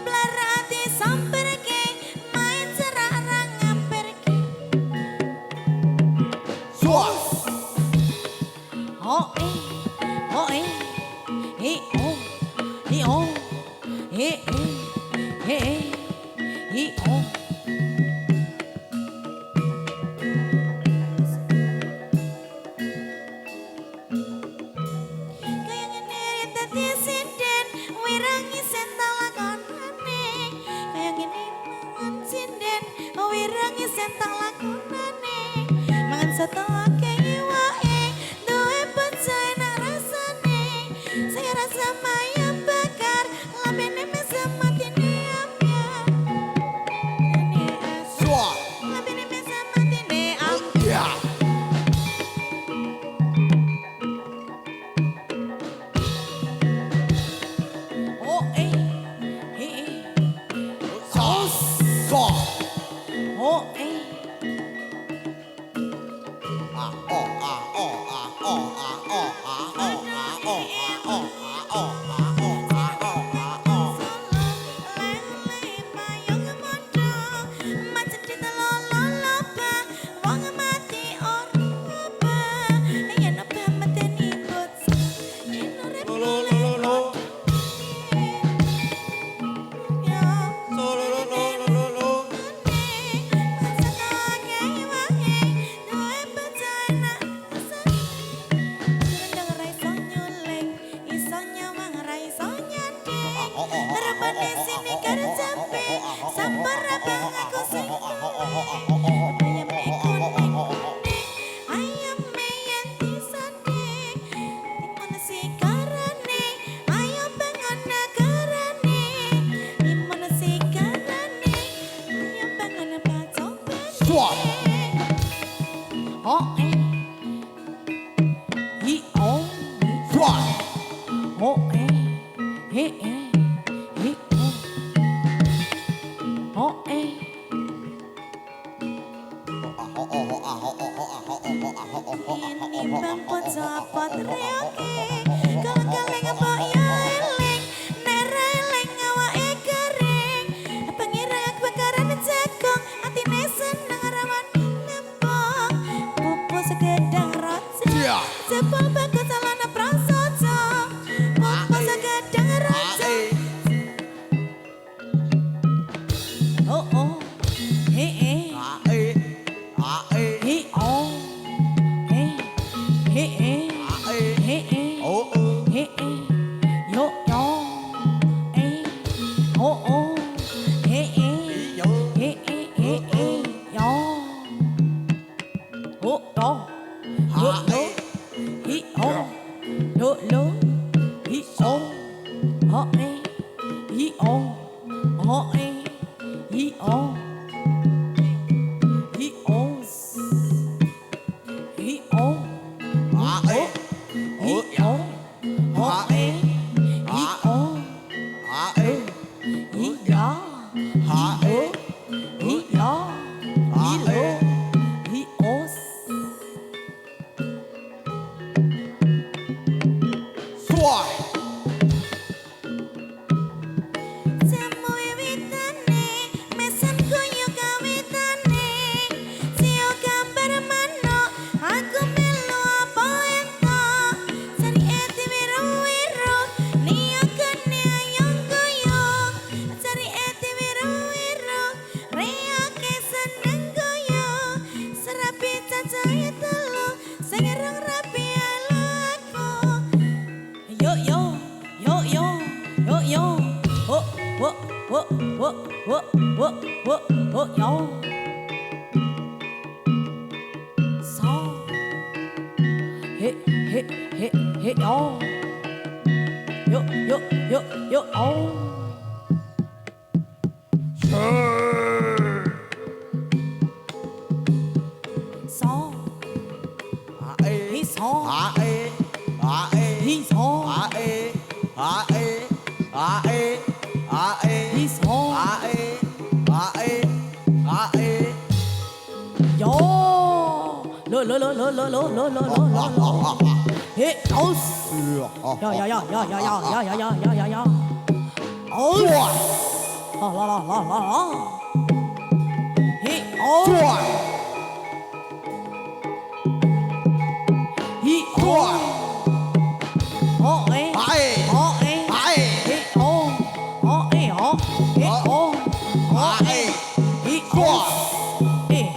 Blarati samperke main cerah rang ngamperke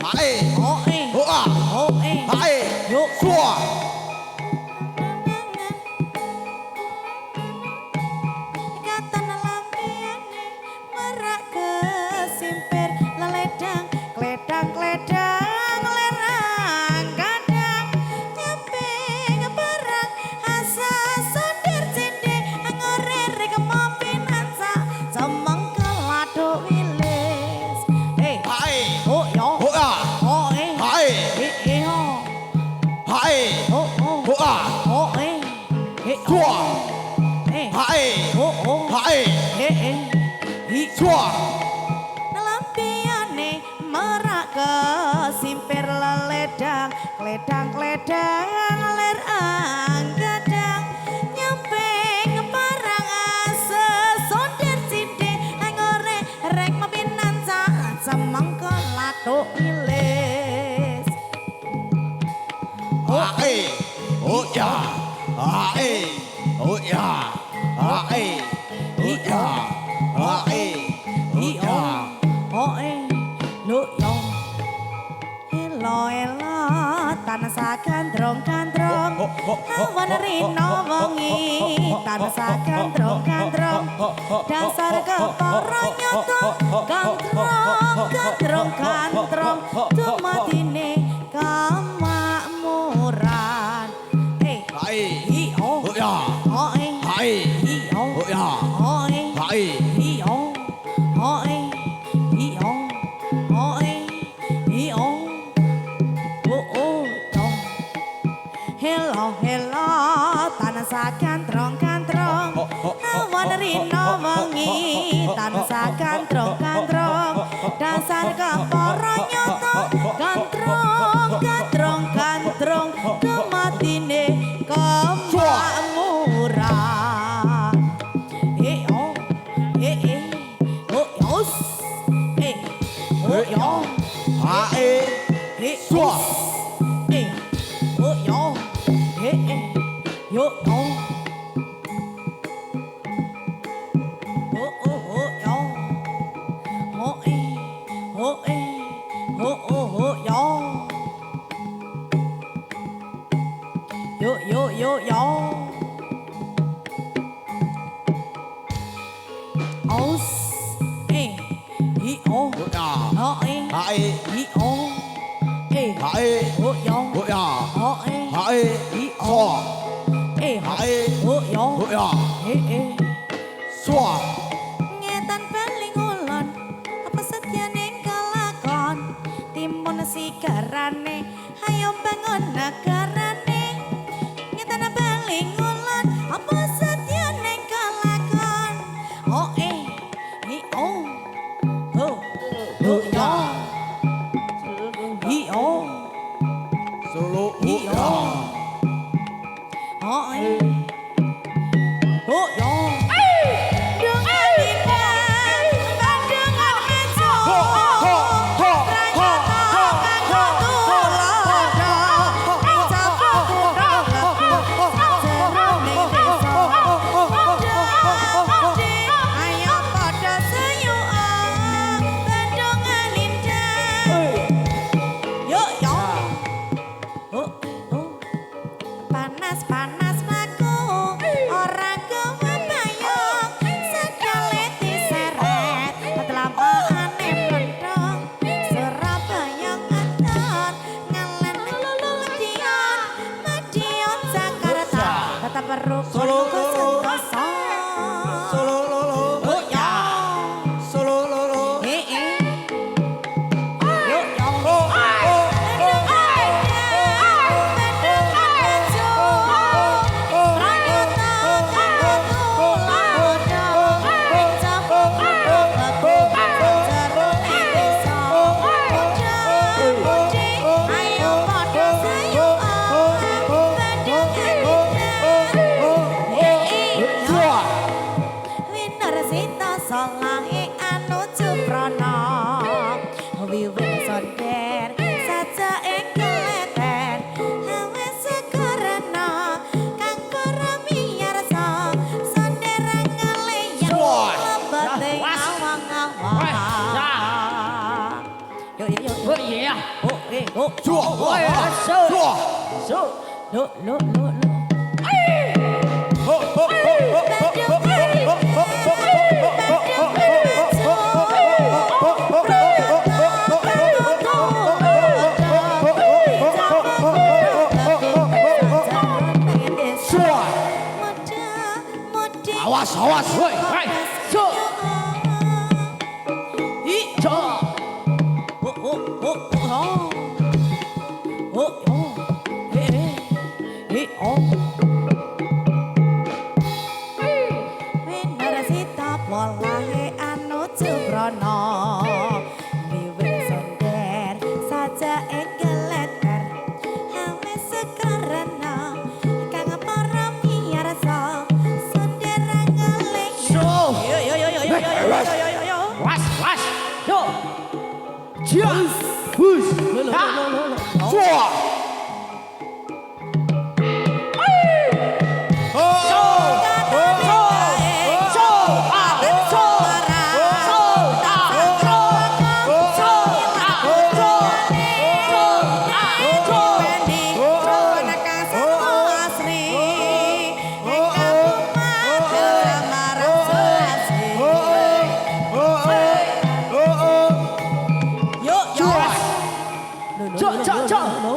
hae hoa hae sua Katan lampiane merak kesimpir leledang kledang lerang kadang nyemping barang asa sondir cinde ngorere kemampinan sak semengkel laduk wilis hae oh yo hoa oh hae oh hae oh hoa oh sua hae oh hae hi sua lampiane merak kesimpir leledang kledang ler anggadang nyempeng barang ase sondir cinde ngore rek mapinan sak semengko latuk wilis hae hoa hae hoa hae hoa hae hoa lu yo elo tanasa kandrong awan rino wengi tanasa kandrong dasar kepara nyoto kandrong tumatine kamakmuran hae hi oh hoa oi hae hi oh hoa oi hae hi oh oi hi oh oi hi oh dong hello tanasa kandrong awan rino wengi tanasa kandrong dasar kepara nyoto kandrong kematine kemakmuran oh yos oh yo hae sua oh yo yo no oh yo yo os hi oh hoa hae hae hi oh hae oh yo hoa hae hae sua hae oh yo hoa sua ngetan paling ulon apa setyane kalakon timun sigarane hayo bangun nagarane ngetan paling ulon apa setyane kalakon oh hi oh yo hi oh solo hi hoa oh yo dengan indah pandangan meja ho Raja kang tulodo ing iya. Suah. Suah. Lo. Suah. Awas, awas. Woi, hai. So. Ijo. Bener sita polahe anu cubrono Wiwit sonder saja engeleter Hawe sekarana kang para miyarsa sonder ngeling So. Yo. Was. Yo. Cia. Bus. Ha. Suah.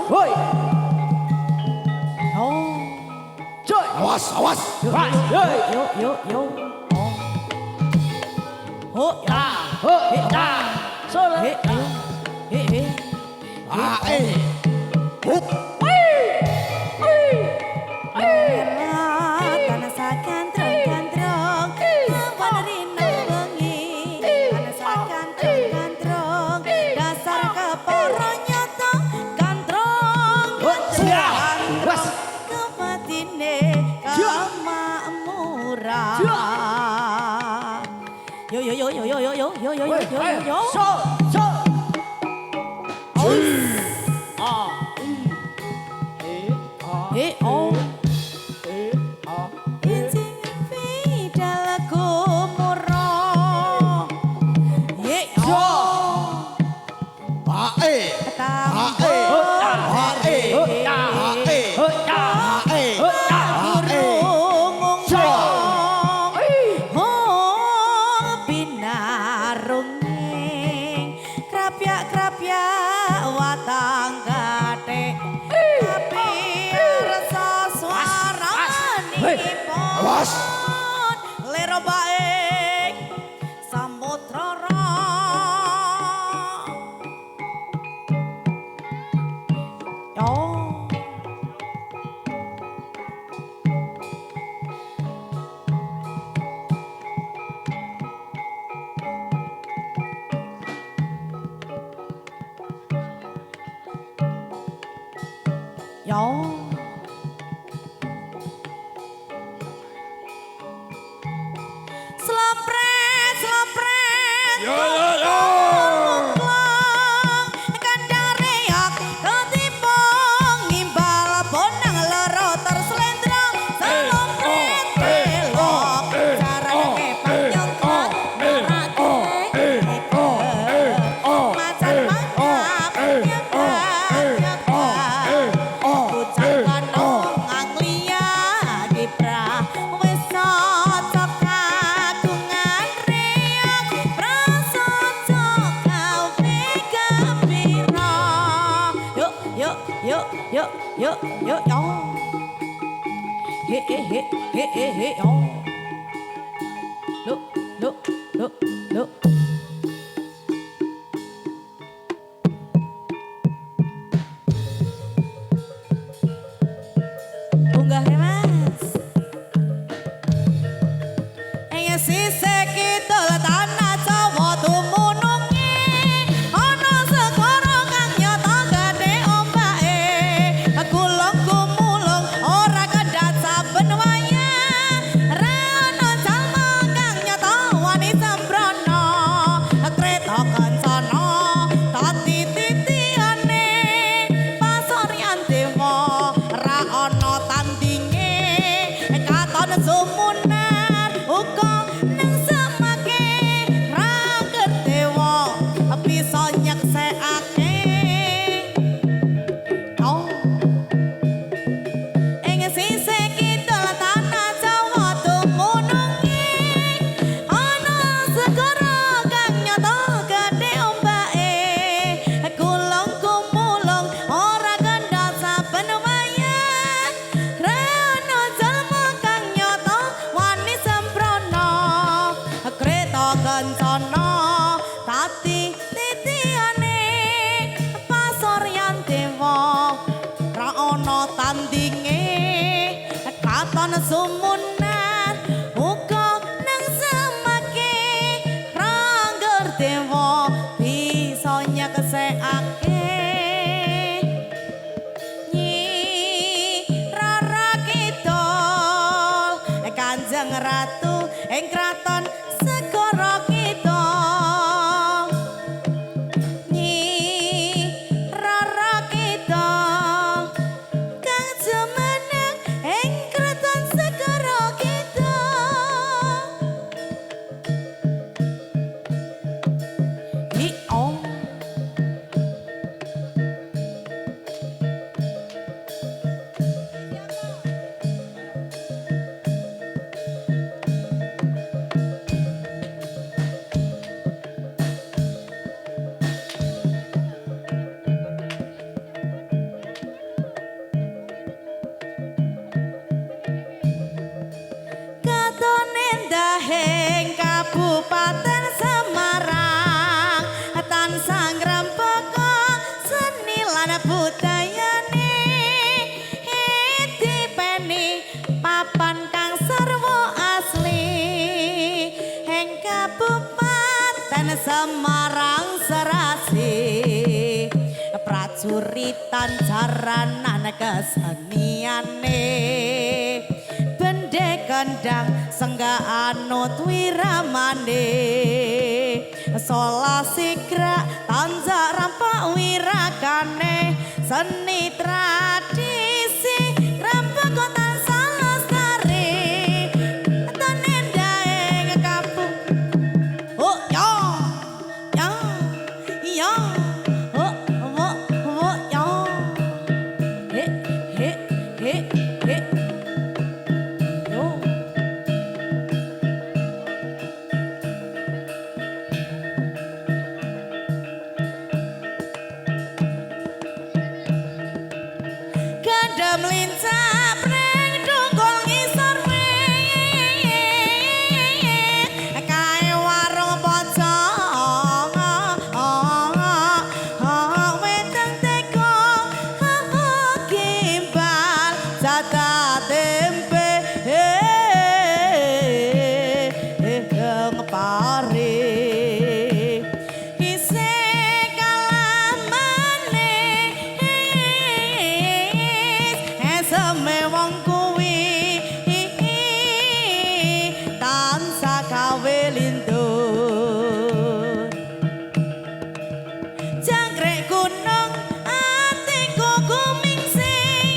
Woi. Coy. Awas, awas. Was. Yo. Solo. Hup. Tanah sakandrong lawan rino bengi Tanah sakandrong dasar keporo nyoto gandrong Was. kepatine kemakmuran Yo. So. Injing fidal gumurah Yo. Krapyak watang gathek tapi rasa swaranipun Awas. lero baik samudra yo Yo. Slompret. Yo. Muklong, kandang reak, ketipung, ngimbal bonang loro terselendra. Slompret belok, caranya kepak nyongkok, merake macan mangkap, nyedak. Ucapkan nongang liya kiprah, wis cocok kagungan reak, prasaja kau gembira. Yuk, yo. He, yo. Look. Unggah ya mas sisik kidul tanah Jawa dumunungi ana segara kang nyata gede ombake gulung gumulung ora kedhat saben wayah ra ana jalma kang nyata wani sembrono sumunan uga nang semake rangger dewa bisa nyeksekake Rara Kidul Kanjeng Ratu ing kraton Segara Kidul Rara Kidul kang jumeneng ing kraton Segara Kidul Hi om Katone ndahing Kabupaten Semarang tansah ngrempaka seni lan budayane dipeni papan kang sarwa asli ing Kabupaten Semarang serasi prajuritan jaranan keseniane bendhe kendang senggaan wiramane sola sigra tanjak rampak wirakane seni tradisi rampak kota salastari tanendaeng kampung oh ya ya ya oh ya he he he he yo Gandam lincah pring dungkul ngisor wit kae warung pocong weteng teko gimbal jatah tempe ngepari isih kalah manis eseme wong kuwi tansah gawe lindun jangkrik gunung atiku gumingsing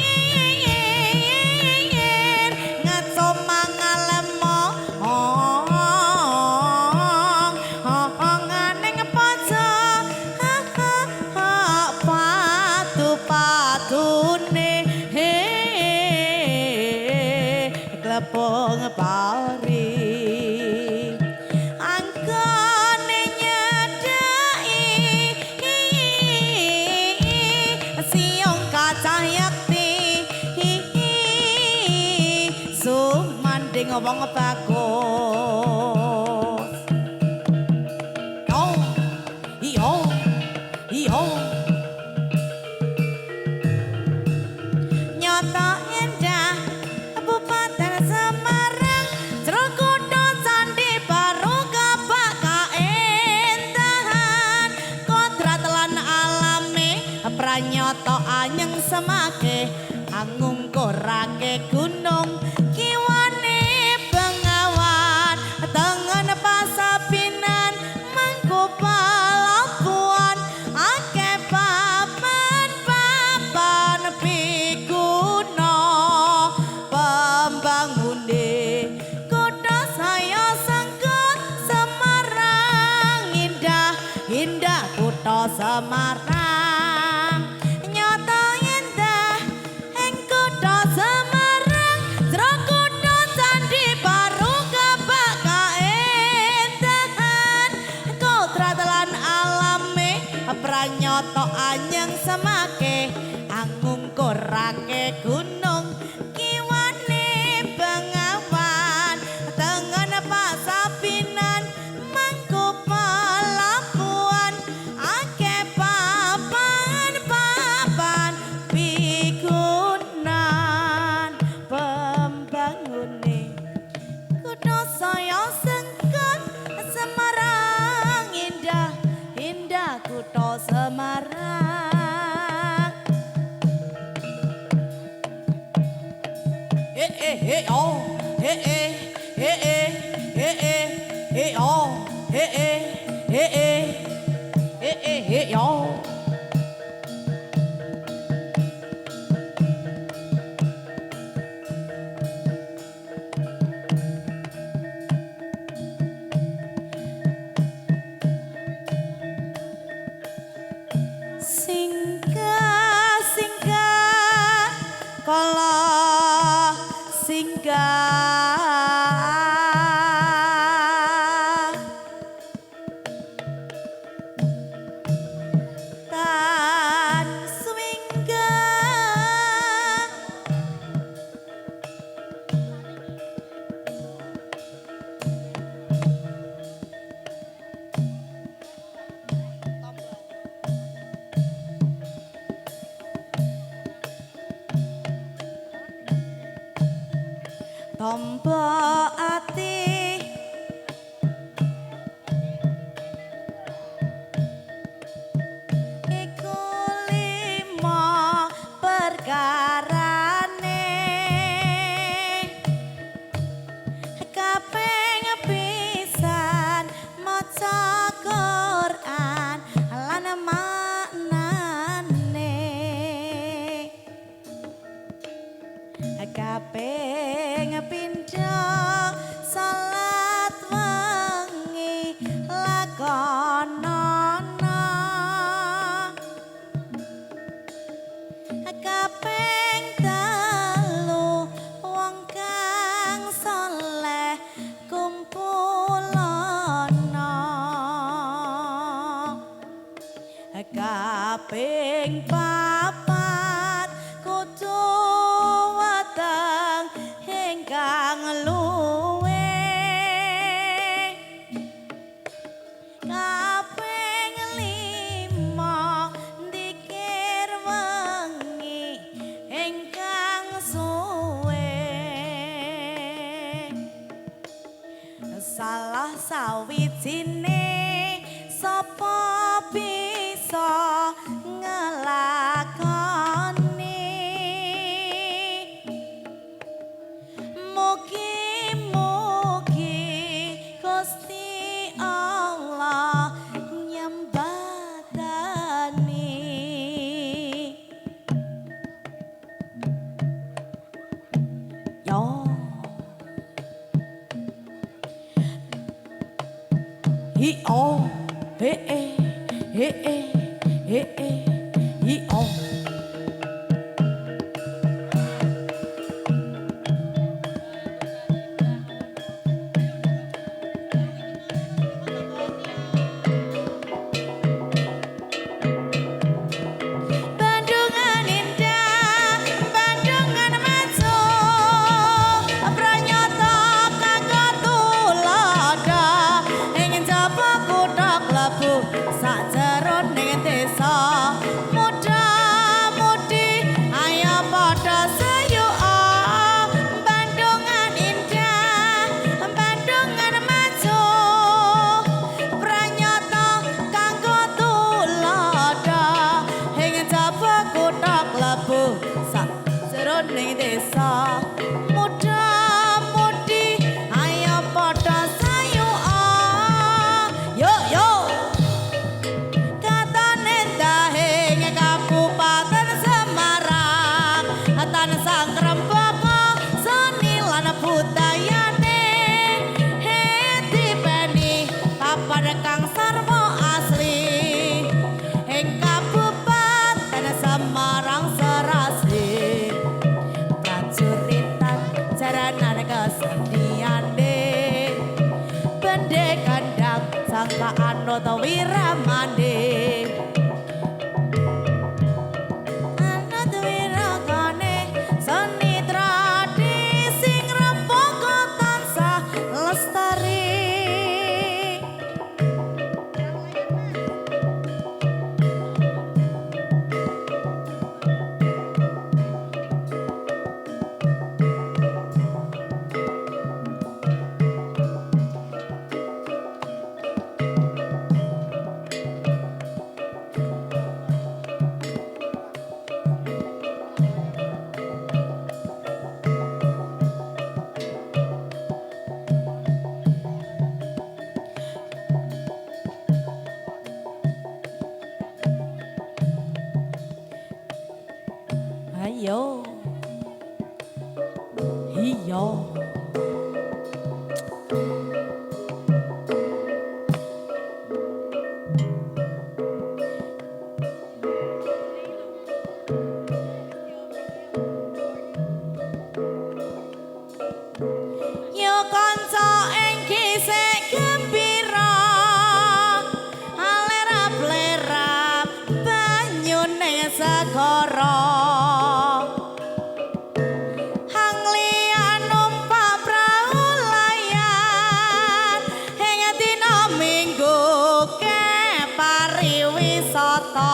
ngaco mangalemo aneng pocong patu-patune klepong pari angkone nyedai siung kacah yakti sumanding wong bagus oh iyo iyo nyata endah Kabupaten Semarang Jrogodo Candi Baru Kabak kaendahan kodrat lan alame pranyata anyeng semake angungkurake gunung kiwane bengawan tengen pasapinan mangku palabuhan akeh papan piguna pembangune kota saya sengkut Semarang indah indah kota Semarang nyata indah ing kota Semarang Jrogodo Candi Baru Kabak kaendahan kodrat lan alame pranyata anyeng semake angungkurake gunung kiwane bengawan tengen pasapinan mangku palabuhan akeh papan pigunan pembangunan hey oh, hey hey, hey hey, hey hey, hey oh, hey hey, hey hey, hey hey, hey oh. tombo ati iku lima perkarane kaping pisan maca Quran lan maknane kaping pindho salat wengi lakonana kaping telu wong kang saleh kumpulana kaping papat kudu weteng ingkang luwe kaping lima dikir wengi ingkang suwe salah sawijine sapa bisa ngelakoni mugi-mugi Gusti Allah nyembatani yo hi oh he he he hi oh Bandungan indah, Bandungan maju, pranyata kanggo tulodo, ingin jaba kutha klebu sajeroning desa, muda-mudi ayo padha seyuka. Bandungan indah, Bandungan maju, pranyata kanggo tulodo, ingin jaba kutha klebu sajeroning desa, muda-mudi ayo padha sayuka. Yo yo katane dahing Kabupaten Semarang tansah ngrembaka seni lan budayane dipeni papan kang sarwa asli ing Kabupaten Semarang serasi prajuritan jaranan keseniane bendhe kandang sangkaan noto wiramane anut wirakane seni tradisi ngrembaka tansah lestari Ayo. Iya. Yo kanca ing gisik gembira alerap-lerap banyune segara hang liya numpak prau layar ing dina minggu ke pariwisata.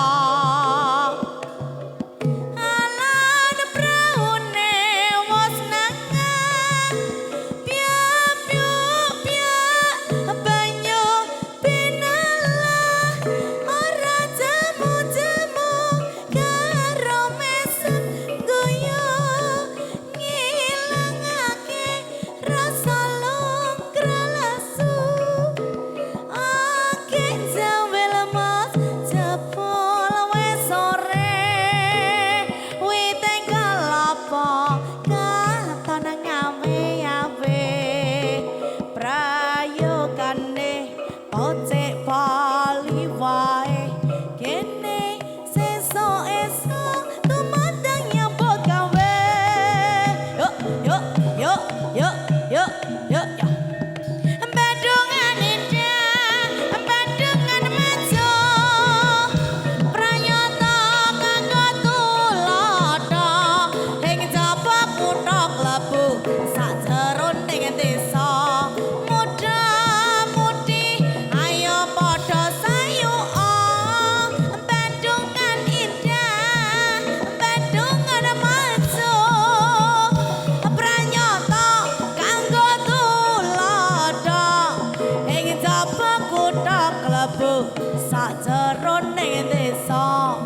Sajerone desa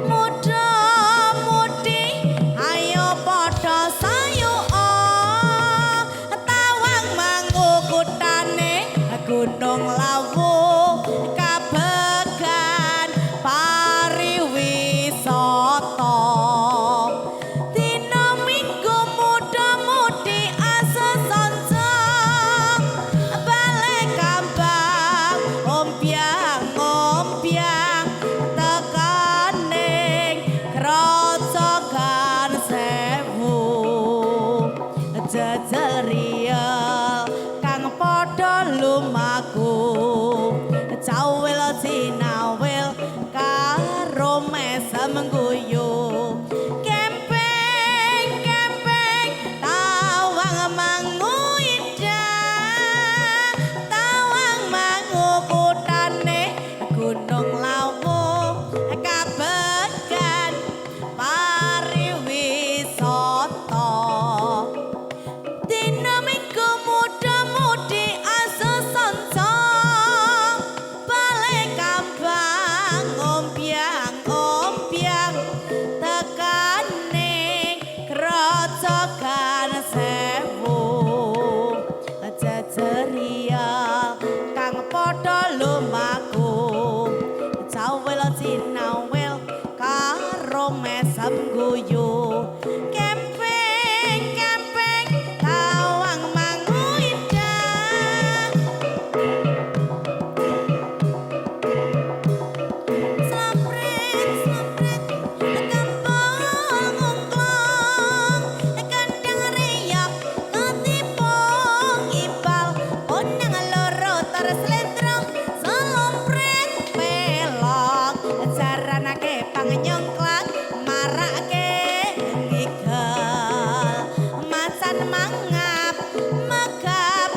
muda-mudi ayo padha sayuka tawang mangukutane Gunung Lawu kabegan pariwisata. Dina Minggu muda-mudi asesonco balik kambang ombyang tekaning Grojogan Sewu jajal riya kang padha lumaku cawil sinawil karo mesem guyu kempeng tawang mangu indah tawang mangu kutane Gunung Lawu kabegan pariwisata. Dina Minggu muda-mudi asesonco balik kambang ombyang tekaning Grojogan Sewu jejeria kang padha lumaku cawil sinawil karo mesem guyu kempeng tawang mangu indah slampret kampung ngungklong kandang riyak ketipung ibal onang loro terselendrong salompret pelok jaranake pangnyongklak marake ngigel macan mangap megap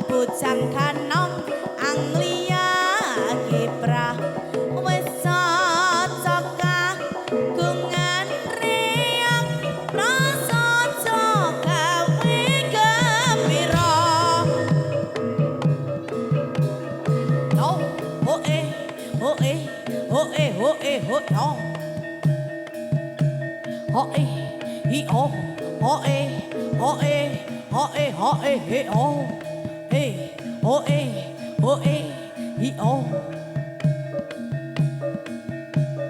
bujang kanom anglia kiprah wis cocok kagungan riyak prasaja gawe gembira. Oh,